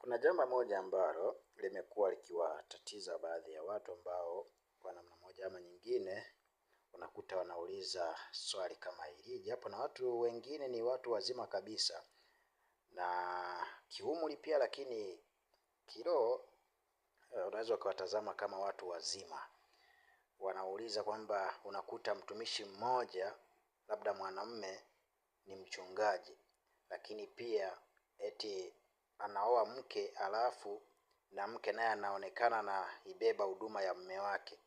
Kuna jambo moja ambalo limekuwa likiwatatiza baadhi ya watu ambao kwa namna moja ama nyingine unakuta wanauliza swali kama hili, japo na watu wengine ni watu wazima kabisa na kiumri pia, lakini kiroho unaweza ukawatazama kama watu wazima. Wanauliza kwamba unakuta mtumishi mmoja, labda mwanamume, ni mchungaji, lakini pia eti anaoa mke alafu na mke naye anaonekana na ibeba huduma ya mume wake,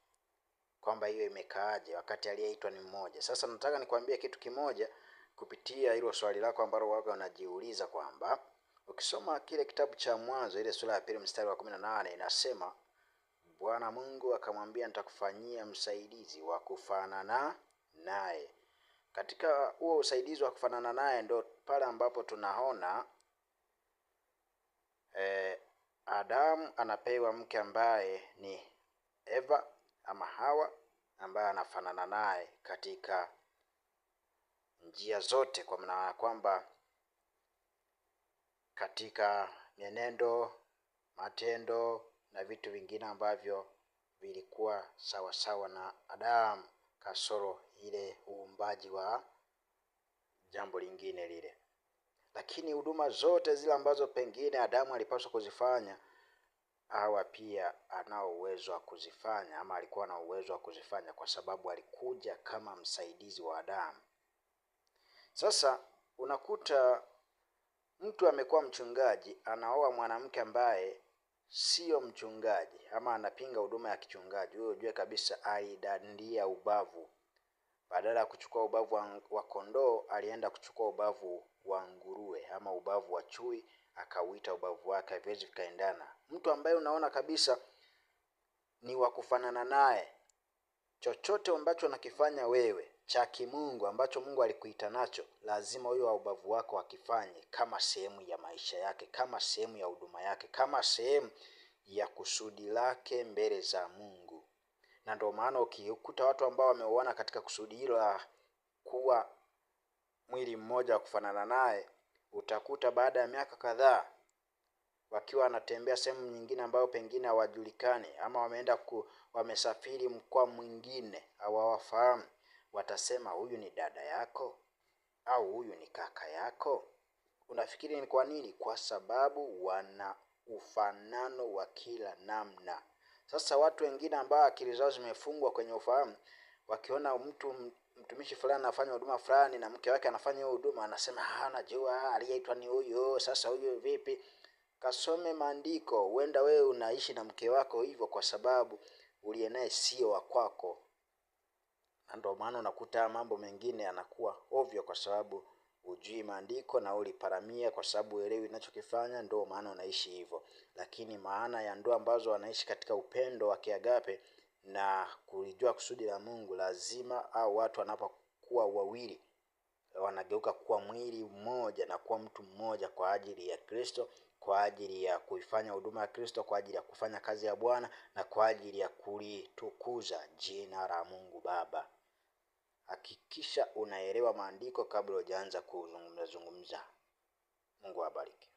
kwamba hiyo imekaaje wakati aliyeitwa ni mmoja. Sasa nataka nikwambie kitu kimoja kupitia hilo swali lako ambalo waga unajiuliza, kwamba ukisoma kile kitabu cha Mwanzo ile sura ya 2 mstari wa 18 inasema, Bwana Mungu akamwambia, nitakufanyia msaidizi wa kufanana naye. Katika huo usaidizi wa kufanana naye ndo pale ambapo tunaona Adamu anapewa mke ambaye ni Eva ama Hawa, ambaye anafanana naye katika njia zote, kwa maana kwamba katika mienendo, matendo na vitu vingine ambavyo vilikuwa sawa sawa na Adamu, kasoro ile uumbaji wa jambo lingine lile. Lakini huduma zote zile ambazo pengine Adamu alipaswa kuzifanya, Hawa pia anao uwezo wa kuzifanya, ama alikuwa na uwezo wa kuzifanya, kwa sababu alikuja kama msaidizi wa Adamu. Sasa unakuta mtu amekuwa mchungaji anaoa mwanamke ambaye sio mchungaji, ama anapinga huduma ya kichungaji. Wewe ujue kabisa alidandia ubavu. Badala ya kuchukua ubavu wa kondoo, alienda kuchukua ubavu wa nguruwe ama ubavu wa chui, akauita ubavu wake, haviwezi vikaendana. Mtu ambaye unaona kabisa ni wa kufanana naye, chochote ambacho nakifanya wewe cha kimungu ambacho Mungu alikuita nacho, lazima huyo wa ubavu wako akifanye kama sehemu ya maisha yake, kama sehemu ya huduma yake, kama sehemu ya kusudi lake mbele za Mungu. Na ndio maana ukikuta watu ambao wameoana katika kusudi hilo la kuwa mwili mmoja wa kufanana naye, utakuta baada ya miaka kadhaa wakiwa wanatembea sehemu nyingine ambayo pengine hawajulikani, ama wamesafiri mkoa mwingine hawawafahamu, watasema huyu ni dada yako au huyu ni kaka yako. Unafikiri ni kwa nini? Kwa sababu wana ufanano wa kila namna. Sasa watu wengine ambao akili zao zimefungwa kwenye ufahamu, wakiona mtumishi fulani anafanya huduma fulani na mke wake anafanya hiyo huduma, anasema najua aliyeitwa ni huyo. Sasa huyo vipi? Kasome maandiko. Huenda wewe unaishi na mke wako hivyo kwa sababu uliye naye sio wa kwako. Na ndio maana unakuta mambo mengine yanakuwa ovyo, kwa sababu hujui maandiko na uliparamia kwa sababu uelewi unachokifanya, ndio maana unaishi hivyo. Lakini maana ya ndoa ambazo wanaishi katika upendo wa kiagape na kulijua kusudi la Mungu, lazima au watu wanapokuwa wawili wanageuka kuwa mwili mmoja na kuwa mtu mmoja kwa ajili ya Kristo, kwa ajili ya kuifanya huduma ya Kristo, kwa ajili ya kufanya kazi ya Bwana na kwa ajili ya kulitukuza jina la Mungu Baba. Hakikisha unaelewa maandiko kabla hujaanza kuzungumza. Mungu awabariki.